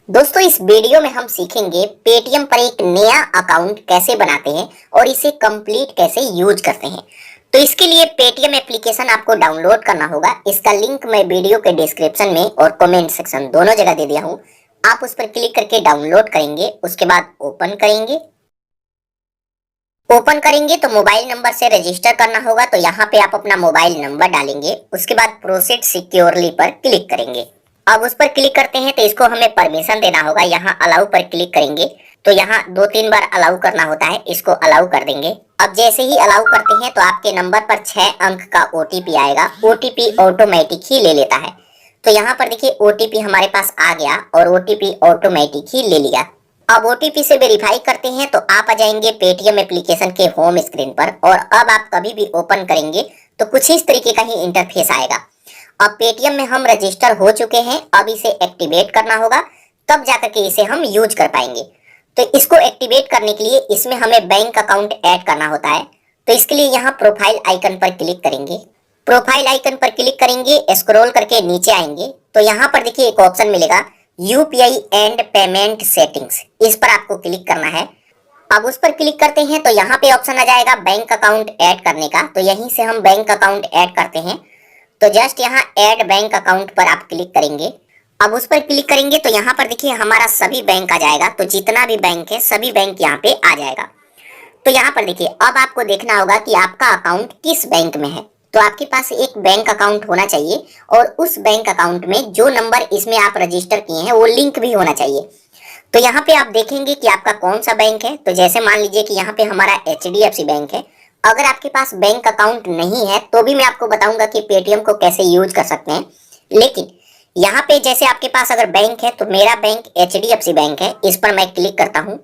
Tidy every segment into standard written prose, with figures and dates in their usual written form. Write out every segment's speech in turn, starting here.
दोस्तों इस वीडियो में हम सीखेंगे पेटीएम पर एक नया अकाउंट कैसे बनाते हैं और इसे कंप्लीट कैसे यूज करते हैं। तो इसके लिए पेटीएम एप्लीकेशन आपको डाउनलोड करना होगा। इसका लिंक मैं वीडियो के डिस्क्रिप्शन में और कमेंट सेक्शन दोनों जगह दे दिया हूँ। आप उस पर क्लिक करके डाउनलोड करेंगे, उसके बाद ओपन करेंगे। ओपन करेंगे तो मोबाइल नंबर से रजिस्टर करना होगा, तो यहाँ पे आप अपना मोबाइल नंबर डालेंगे। उसके बाद प्रोसीड सिक्योरली पर क्लिक करेंगे। अब उस पर क्लिक करते हैं तो इसको हमें परमिशन देना होगा। यहाँ अलाउ पर क्लिक करेंगे तो यहाँ 2-3 बार अलाउ करना होता है, इसको अलाउ कर देंगे। अब जैसे ही अलाउ करते हैं तो आपके नंबर पर 6 अंक का ओटीपी आएगा। ओटीपी ऑटोमेटिक ही ले लेता है। तो यहाँ पर देखिए ओटीपी हमारे पास आ गया और ओटीपी ऑटोमेटिक ही ले लिया। अब ओटीपी से वेरीफाई करते हैं तो आप आ जाएंगे पेटीएम एप्लीकेशन के होम स्क्रीन पर, और अब आप कभी भी ओपन करेंगे तो कुछ इस तरीके का ही इंटरफेस आएगा। अब पेटीएम में हम रजिस्टर हो चुके हैं, अब इसे एक्टिवेट करना होगा, तब जाकर के इसे हम यूज कर पाएंगे। तो इसको एक्टिवेट करने के लिए इसमें हमें बैंक अकाउंट ऐड करना होता है। तो इसके लिए यहाँ प्रोफाइल आइकन पर क्लिक करेंगे। प्रोफाइल आइकन पर क्लिक करेंगे, स्क्रॉल करके नीचे आएंगे तो यहाँ पर देखिए एक ऑप्शन मिलेगा यूपीआई एंड पेमेंट सेटिंग्स, इस पर आपको क्लिक करना है। अब उस पर क्लिक करते हैं तो यहाँ पे ऑप्शन आ जाएगा बैंक अकाउंट ऐड करने का, तो यहीं से हम बैंक अकाउंट ऐड करते हैं। तो जस्ट यहाँ ऐड बैंक अकाउंट पर आप क्लिक करेंगे। अब उस पर क्लिक करेंगे तो यहाँ पर देखिए हमारा सभी बैंक आ जाएगा। तो जितना भी बैंक है सभी बैंक यहाँ पे आ जाएगा। तो यहाँ पर देखिए अब आपको देखना होगा कि आपका अकाउंट किस बैंक में है। तो आपके पास एक बैंक अकाउंट होना चाहिए और उस बैंक अकाउंट में जो नंबर इसमें आप रजिस्टर किए हैं वो लिंक भी होना चाहिए। तो यहाँ पे आप देखेंगे कि आपका कौन सा बैंक है। तो जैसे मान लीजिए कि यहाँ पे हमारा एचडीएफसी बैंक है। अगर आपके पास बैंक अकाउंट नहीं है तो भी मैं आपको बताऊंगा कि पेटीएम को कैसे यूज कर सकते हैं। लेकिन यहाँ पे जैसे आपके पास अगर बैंक है तो मेरा बैंक एचडीएफसी बैंक है, इस पर मैं क्लिक करता हूँ।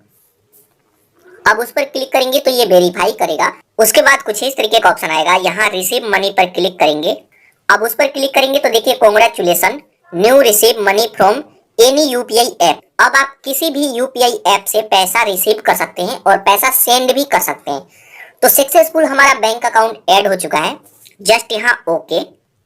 अब उस पर क्लिक करेंगे तो ये वेरीफाई करेगा। उसके बाद कुछ इस तरीके का ऑप्शन आएगा, यहाँ रिसीव मनी पर क्लिक करेंगे। अब उस पर क्लिक करेंगे तो देखिए congratulation new receive money from any UPI app. अब आप किसी भी यूपीआई ऐप से पैसा रिसीव कर सकते हैं और पैसा सेंड भी कर सकते हैं। तो सक्सेसफुल हमारा बैंक अकाउंट ऐड हो चुका है। जस्ट यहाँ ओके।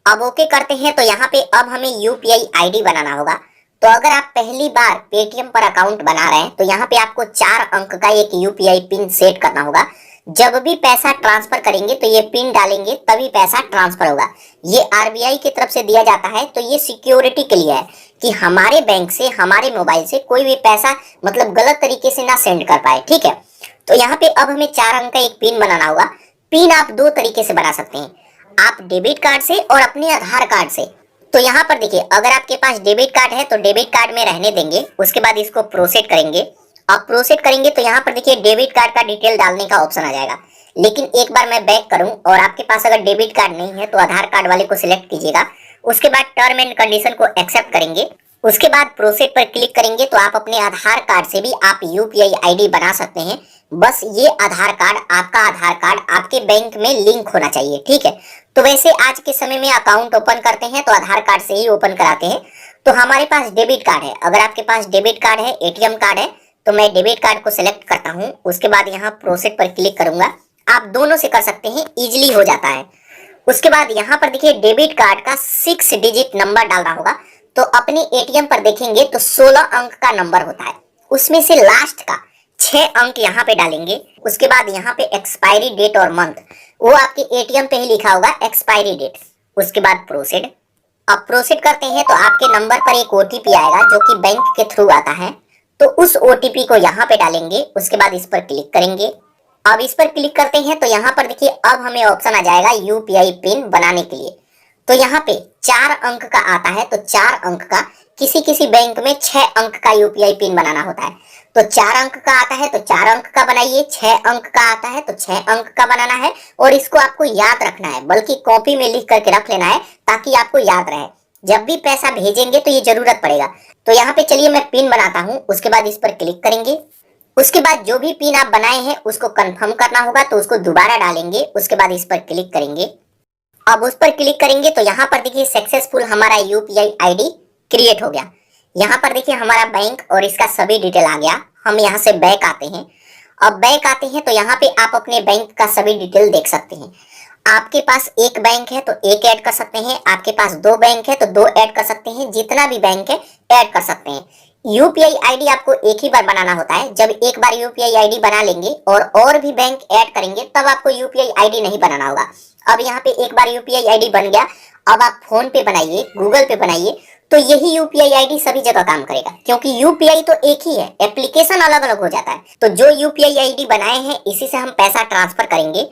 अब ओके करते हैं तो यहाँ पे अब हमें यूपीआई आईडी बनाना होगा। तो अगर आप पहली बार पेटीएम पर अकाउंट बना रहे हैं तो यहाँ पे आपको 4 अंक का एक यूपीआई पिन सेट करना होगा। जब भी पैसा ट्रांसफर करेंगे तो ये पिन डालेंगे तभी पैसा ट्रांसफर होगा। ये आरबीआई की तरफ से दिया जाता है, तो ये सिक्योरिटी के लिए है कि हमारे बैंक से हमारे मोबाइल से कोई भी पैसा मतलब गलत तरीके से ना सेंड कर पाए, ठीक है। तो यहाँ पे अब हमें 4 अंक का एक पिन बनाना होगा। पिन आप 2 तरीके से बना सकते हैं, आप डेबिट कार्ड से और अपने आधार कार्ड से। तो यहाँ पर देखिए अगर आपके पास डेबिट कार्ड है तो डेबिट कार्ड में रहने देंगे, उसके बाद इसको प्रोसेड करेंगे। अब प्रोसेड करेंगे तो यहाँ पर देखिए डेबिट कार्ड का डिटेल डालने का ऑप्शन आ जाएगा। लेकिन एक बार मैं बैक करूं और आपके पास अगर डेबिट कार्ड नहीं है तो आधार कार्ड वाले को सिलेक्ट कीजिएगा। उसके बाद टर्म एंड कंडीशन को एक्सेप्ट करेंगे। उसके बाद प्रोसेड पर क्लिक करेंगे तो आप अपने आधार कार्ड से भी आप यूपीआई आईडी बना सकते हैं। बस ये आधार कार्ड आपके बैंक में लिंक होना चाहिए, ठीक है। तो वैसे आज के समय में अकाउंट ओपन करते हैं तो आधार कार्ड से ही ओपन कराते हैं। तो हमारे पास डेबिट कार्ड है, अगर आपके पास डेबिट कार्ड है, एटीएम कार्ड है, तो मैं डेबिट कार्ड को सिलेक्ट करता हूँ। उसके बाद यहाँ प्रोसेड पर क्लिक करूंगा। आप दोनों से कर सकते हैं, इजीली हो जाता है। उसके बाद यहाँ पर देखिए डेबिट कार्ड का 6 डिजिट नंबर डालना होगा। तो अपने एटीएम पर देखेंगे तो 16 अंक का नंबर होता है, उसमें से लास्ट का 6 अंक यहाँ पे डालेंगे। उसके बाद यहाँ पे एक्सपायरी डेट और मंथ, वो आपके एटीएम पे ही लिखा होगा एक्सपायरी डेट। उसके बाद प्रोसीड। अब प्रोसीड करते हैं तो आपके नंबर पर एक ओटीपी आएगा जो कि बैंक के थ्रू आता है। तो उस ओटीपी को यहाँ पे डालेंगे। उसके बाद इस पर क्लिक करेंगे। अब इस पर क्लिक करते हैं तो यहाँ पर देखिए अब हमें ऑप्शन आ जाएगा यूपीआई पिन बनाने के लिए। तो यहाँ पे 4 अंक का आता है, तो 4 अंक का, किसी किसी बैंक में 6 अंक का यूपीआई पिन बनाना होता है। तो 4 अंक का आता है तो 4 अंक का बनाइए, 6 अंक का आता है तो 6 अंक का बनाना है। और इसको आपको याद रखना है, बल्कि कॉपी में लिख करके रख लेना है ताकि आपको याद रहे। जब भी पैसा भेजेंगे तो ये जरूरत पड़ेगा। तो यहाँ पे चलिए मैं पिन बनाता हूँ। उसके बाद इस पर क्लिक करेंगे। उसके बाद जो भी पिन आप बनाए हैं उसको कंफर्म करना होगा, तो उसको दोबारा डालेंगे। उसके बाद इस पर क्लिक करेंगे। अब उस पर क्लिक करेंगे तो यहाँ पर देखिए सक्सेसफुल हमारा यूपीआई आईडी क्रिएट हो गया। यहाँ पर देखिए हमारा बैंक और इसका सभी डिटेल आ गया। हम यहाँ से बैक आते हैं। अब बैक आते हैं तो यहाँ पे आप अपने बैंक का सभी डिटेल देख सकते हैं। आपके पास एक बैंक है तो एक ऐड कर सकते हैं, आपके पास 2 बैंक है तो 2 ऐड कर सकते हैं, जितना भी बैंक है ऐड कर सकते हैं। यूपीआई आईडी आपको एक ही बार बनाना होता है। जब एक बार यूपीआई आईडी बना लेंगे और भी बैंक ऐड करेंगे तब आपको यूपीआई आईडी नहीं बनाना होगा। अब यहाँ पे एक बार यूपीआई आईडी बन गया, अब आप फोन पे बनाइए, गूगल पे बनाइए, तो यही यूपीआई आईडी सभी जगह काम करेगा, क्योंकि यूपीआई तो एक ही है, एप्लीकेशन अलग अलग हो जाता है। तो जो यूपीआई आईडी बनाए हैं इसी से हम पैसा ट्रांसफर करेंगे।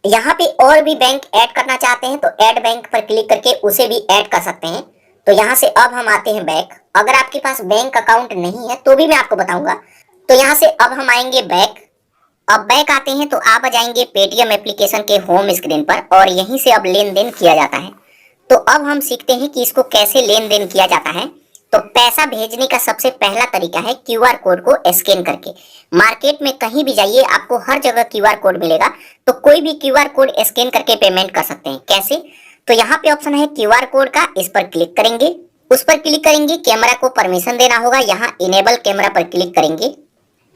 यहाँ पे और भी बैंक ऐड करना चाहते हैं तो ऐड बैंक पर क्लिक करके उसे भी ऐड कर सकते हैं। तो यहाँ से अब हम आते हैं बैक। अगर आपके पास बैंक अकाउंट नहीं है तो भी मैं आपको बताऊंगा। तो यहाँ से अब हम आएंगे बैक। अब बैक आते हैं तो आप आ जाएंगे पेटीएम एप्लीकेशन के होम स्क्रीन पर और यहीं से अब लेन देन किया जाता है। तो अब हम सीखते हैं कि इसको कैसे लेन देन किया जाता है। तो पैसा भेजने का सबसे पहला तरीका है क्यूआर कोड को स्कैन करके। मार्केट में कहीं भी जाइए आपको हर जगह क्यूआर कोड मिलेगा, तो कोई भी क्यूआर कोड स्कैन करके पेमेंट कर सकते हैं। कैसे? तो यहाँ पे ऑप्शन है क्यूआर कोड का, इस पर क्लिक करेंगे, उस पर क्लिक करेंगे, कैमरा को परमिशन देना होगा, यहाँ इनेबल कैमरा पर क्लिक करेंगे।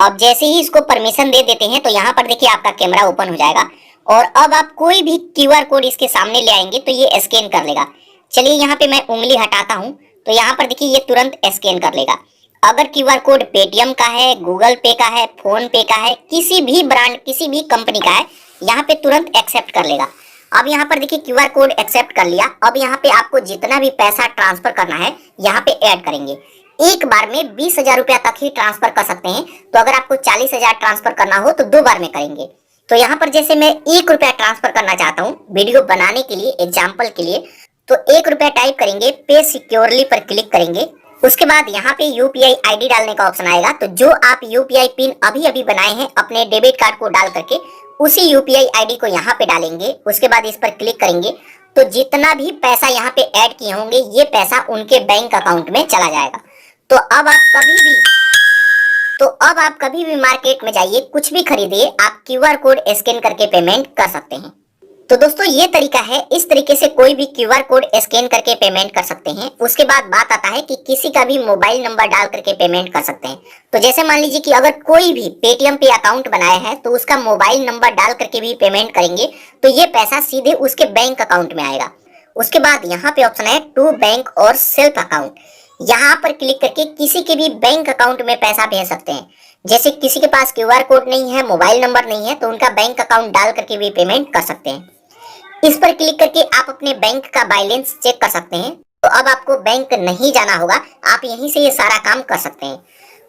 अब जैसे ही इसको परमिशन दे देते हैं तो यहाँ पर देखिए आपका कैमरा ओपन हो जाएगा और अब आप कोई भी क्यूआर कोड इसके सामने ले आएंगे तो ये स्कैन कर लेगा। चलिए यहाँ पे मैं उंगली हटाता हूँ तो यहाँ पर देखिए ये तुरंत स्कैन कर लेगा। अगर क्यूआर कोड पेटीएम का है, गूगल पे का है, फोन पे का है, किसी भी ब्रांड, किसी भी कंपनी का है, यहाँ पे तुरंत एक्सेप्ट कर लेगा। अब यहाँ पर देखिए क्यूआर कोड एक्सेप्ट कर लिया। अब यहाँ पे आपको जितना भी पैसा ट्रांसफर करना है यहाँ पे ऐड करेंगे। एक बार में 20,000 रुपया तक ही ट्रांसफर कर सकते हैं। तो अगर आपको 40,000 ट्रांसफर करना हो तो 2 बार में करेंगे। तो यहाँ पर जैसे मैं 1 रुपया ट्रांसफर करना चाहता हूँ वीडियो बनाने के लिए, एग्जाम्पल के लिए, तो 1 रुपया टाइप करेंगे, पे सिक्योरली पर क्लिक करेंगे। उसके बाद यहाँ पे यूपीआई आईडी डालने का ऑप्शन आएगा। तो जो आप यूपीआई पिन अभी अभी बनाए हैं अपने डेबिट कार्ड को डाल करके उसी यूपीआई आईडी को यहाँ पे डालेंगे। उसके बाद इस पर क्लिक करेंगे तो जितना भी पैसा यहाँ पे ऐड किए होंगे ये पैसा उनके बैंक अकाउंट में चला जाएगा। तो अब आप कभी भी मार्केट में जाइए, कुछ भी खरीदिए, आप क्यूआर कोड स्कैन करके पेमेंट कर सकते हैं। तो दोस्तों ये तरीका है, इस तरीके से कोई भी क्यूआर कोड स्कैन करके पेमेंट कर सकते हैं। उसके बाद बात आता है कि किसी का भी मोबाइल नंबर डाल करके पेमेंट कर सकते हैं। तो जैसे मान लीजिए कि अगर कोई भी पेटीएम पे अकाउंट बनाया है तो उसका मोबाइल नंबर डाल करके भी पेमेंट करेंगे तो ये पैसा सीधे उसके बैंक अकाउंट में आएगा। उसके बाद यहाँ पे ऑप्शन है टू बैंक और सेल्फ अकाउंट। यहाँ पर क्लिक करके किसी के भी बैंक अकाउंट में पैसा भेज सकते हैं। जैसे किसी के पास क्यूआर कोड नहीं है, मोबाइल नंबर नहीं है, तो उनका बैंक अकाउंट डाल करके भी पेमेंट कर सकते हैं। इस पर क्लिक करके आप अपने बैंक का बैलेंस चेक कर सकते हैं। तो अब आपको बैंक नहीं जाना होगा, आप यहीं से ये सारा काम कर सकते हैं।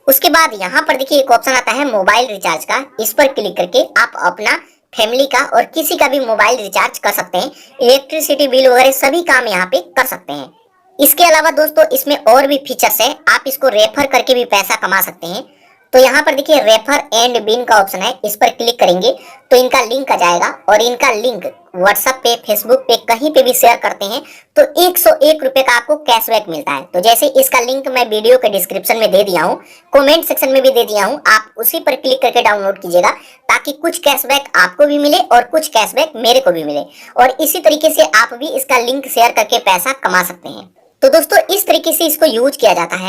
उसके बाद यहाँ पर देखिए एक ऑप्शन आता है मोबाइल रिचार्ज का। इस पर क्लिक करके आप अपना, फैमिली का और किसी का भी मोबाइल रिचार्ज कर सकते हैं। इलेक्ट्रिसिटी बिल वगैरह सभी काम यहाँ पे कर सकते हैं। इसके अलावा दोस्तों इसमें और भी फीचर्स है, आप इसको रेफर करके भी पैसा कमा सकते हैं। तो यहाँ पर देखिए रेफर एंड बिन का ऑप्शन है, इस पर क्लिक करेंगे तो इनका लिंक आ जाएगा और इनका लिंक व्हाट्सएप पे, फेसबुक पे, कहीं पे भी शेयर करते हैं तो 101 रुपए का आपको कैशबैक मिलता है। तो जैसे इसका लिंक मैं वीडियो के डिस्क्रिप्शन में दे दिया हूँ, कमेंट सेक्शन में भी दे दिया हूँ, आप उसी पर क्लिक करके डाउनलोड कीजिएगा ताकि कुछ कैशबैक आपको भी मिले और कुछ कैशबैक मेरे को भी मिले। और इसी तरीके से आप भी इसका लिंक शेयर करके पैसा कमा सकते हैं। तो दोस्तों इस तरीके से इसको यूज किया जाता है।